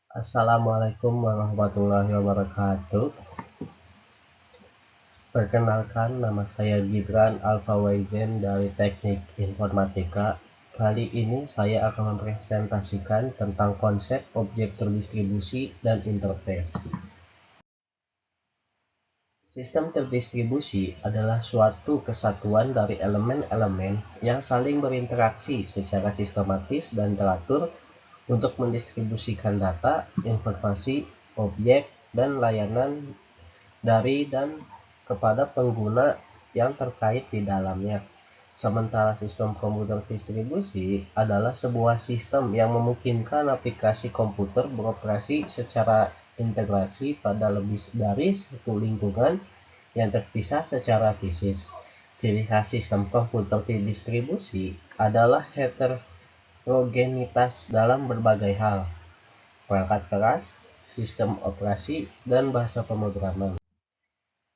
Assalamualaikum warahmatullahi wabarakatuh. Perkenalkan, nama saya Gibran Alfawaizen dari Teknik Informatika. Kali ini saya akan mempresentasikan tentang konsep objek terdistribusi dan interface. Sistem terdistribusi adalah suatu kesatuan dari elemen-elemen yang saling berinteraksi secara sistematis dan teratur untuk mendistribusikan data, informasi, objek, dan layanan dari dan kepada pengguna yang terkait di dalamnya. Sementara sistem komputer distribusi adalah sebuah sistem yang memungkinkan aplikasi komputer beroperasi secara integrasi pada lebih dari satu lingkungan yang terpisah secara fisik. Ciri khas sistem komputer distribusi adalah heterogenitas dalam berbagai hal, perangkat keras, sistem operasi, dan bahasa pemrograman.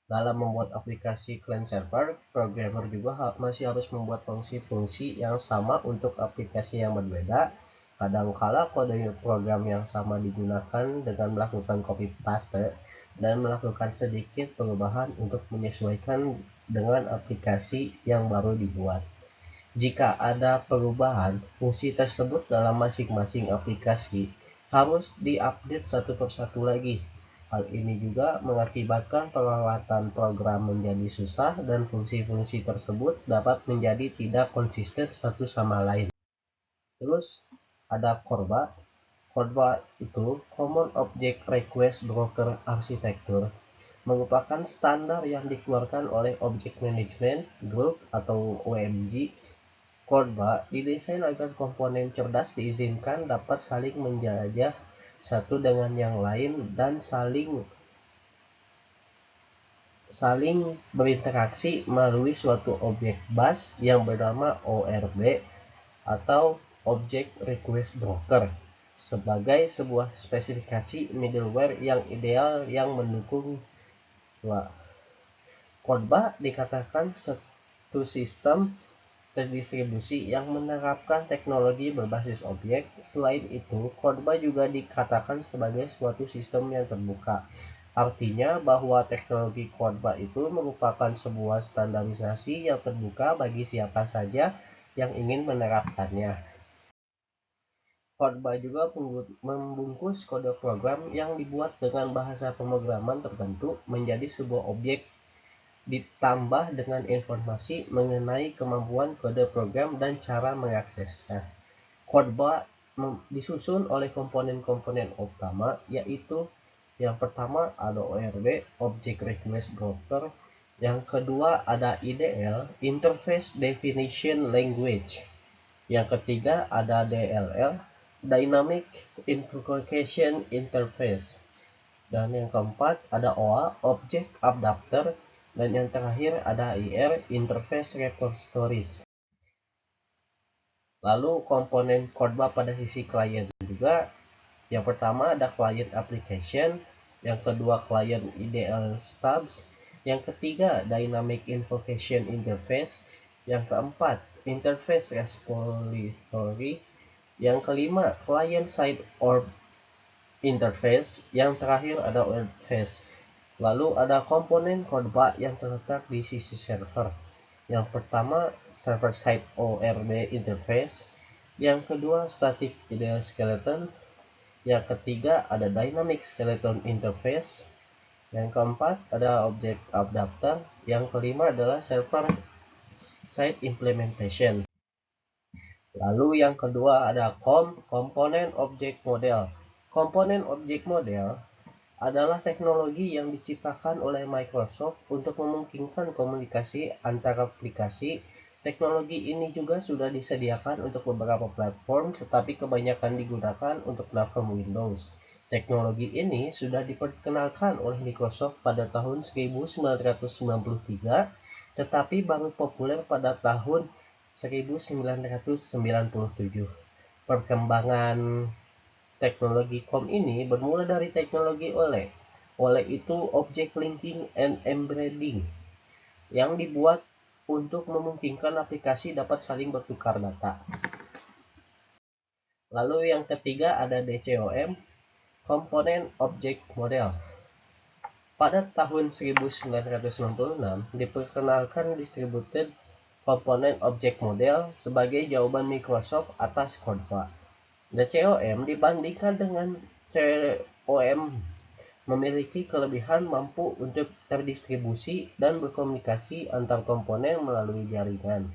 Dalam membuat aplikasi client server, programmer juga masih harus membuat fungsi-fungsi yang sama untuk aplikasi yang berbeda. Kadangkala kode program yang sama digunakan dengan melakukan copy paste dan melakukan sedikit perubahan untuk menyesuaikan dengan aplikasi yang baru dibuat. Jika ada perubahan, fungsi tersebut dalam masing-masing aplikasi harus diupdate satu persatu lagi. Hal ini juga mengakibatkan perawatan program menjadi susah dan fungsi-fungsi tersebut dapat menjadi tidak konsisten satu sama lain. Terus ada CORBA. CORBA itu Common Object Request Broker Architecture, merupakan standar yang dikeluarkan oleh Object Management Group atau OMG. CORBA didesain agar komponen cerdas diizinkan dapat saling menjelajah satu dengan yang lain dan saling berinteraksi melalui suatu objek bus yang bernama ORB atau Object Request Broker sebagai sebuah spesifikasi middleware yang ideal yang mendukung CORBA dikatakan satu sistem terdistribusi yang menerapkan teknologi berbasis objek. Selain itu, CORBA juga dikatakan sebagai suatu sistem yang terbuka. Artinya bahwa teknologi CORBA itu merupakan sebuah standarisasi yang terbuka bagi siapa saja yang ingin menerapkannya. CORBA juga membungkus kode program yang dibuat dengan bahasa pemrograman tertentu menjadi sebuah objek ditambah dengan informasi mengenai kemampuan kode program dan cara mengaksesnya. CORBA disusun oleh komponen-komponen utama, yaitu yang pertama ada ORB, Object Request Broker, yang kedua ada IDL, Interface Definition Language, yang ketiga ada DLL, Dynamic Invocation Interface, dan yang keempat ada OA, Object Adapter, dan yang terakhir ada IR, Interface Repositories. Lalu komponen CORBA pada sisi klien juga, yang pertama ada client application, yang kedua client IDL stubs, yang ketiga dynamic invocation interface, yang keempat interface repository, yang kelima client side orb interface, yang terakhir ada interface. Lalu ada komponen CORBA yang terletak di sisi server. Yang pertama server side ORB interface, yang kedua static IDL skeleton, yang ketiga ada dynamic skeleton interface, yang keempat ada object adapter, yang kelima adalah server side implementation. Lalu yang kedua ada komponen object model. Komponen object model adalah teknologi yang diciptakan oleh Microsoft untuk memungkinkan komunikasi antar aplikasi. Teknologi ini juga sudah disediakan untuk beberapa platform, tetapi kebanyakan digunakan untuk platform Windows. Teknologi ini sudah diperkenalkan oleh Microsoft pada tahun 1993, tetapi baru populer pada tahun 1997. Perkembangan teknologi COM ini bermula dari teknologi OLE. OLE itu Object Linking and Embedding, yang dibuat untuk memungkinkan aplikasi dapat saling bertukar data. Lalu yang ketiga ada DCOM, Komponen objek model. Pada tahun 1996 diperkenalkan Distributed Component Object Model sebagai jawaban Microsoft atas CORDA. DCOM dibandingkan dengan COM memiliki kelebihan mampu untuk terdistribusi dan berkomunikasi antar komponen melalui jaringan.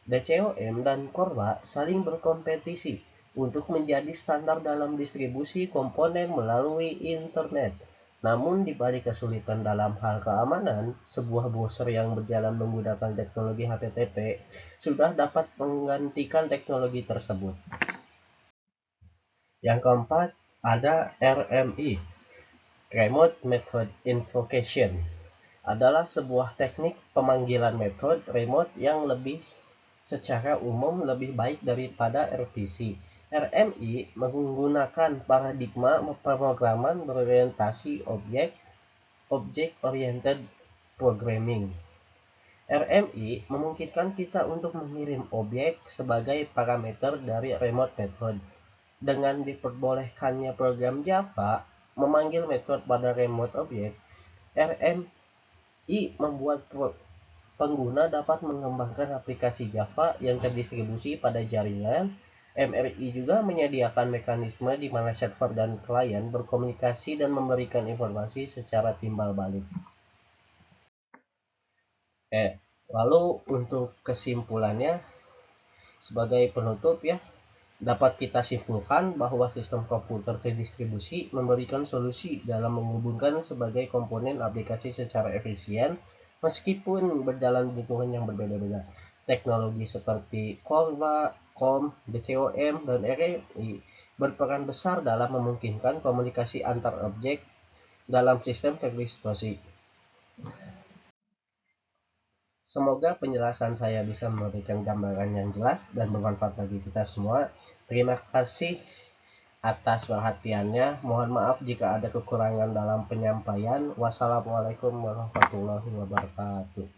DCOM dan CORDA saling berkompetisi untuk menjadi standar dalam distribusi komponen melalui internet. Namun di balik kesulitan dalam hal keamanan, sebuah browser yang berjalan menggunakan teknologi HTTP sudah dapat menggantikan teknologi tersebut. Yang keempat, ada RMI, Remote Method Invocation. Adalah sebuah teknik pemanggilan metode remote yang secara umum lebih baik daripada RPC. RMI menggunakan paradigma pemrograman berorientasi objek, Object Oriented Programming. RMI memungkinkan kita untuk mengirim objek sebagai parameter dari remote method. Dengan diperbolehkannya program Java memanggil metode pada remote object, RMI membuat pengguna dapat mengembangkan aplikasi Java yang terdistribusi pada jaringan. MRI juga menyediakan mekanisme di mana server dan klien berkomunikasi dan memberikan informasi secara timbal balik. Lalu untuk kesimpulannya, sebagai penutup ya, dapat kita simpulkan bahwa sistem komputer terdistribusi memberikan solusi dalam menghubungkan sebagai komponen aplikasi secara efisien meskipun berjalan di lingkungan yang berbeda-beda. Teknologi seperti CORDA, COM, DCOM, dan RMI berperan besar dalam memungkinkan komunikasi antar objek dalam sistem terdistribusi. Semoga penjelasan saya bisa memberikan gambaran yang jelas dan bermanfaat bagi kita semua. Terima kasih atas perhatiannya. Mohon maaf jika ada kekurangan dalam penyampaian. Wassalamualaikum warahmatullahi wabarakatuh.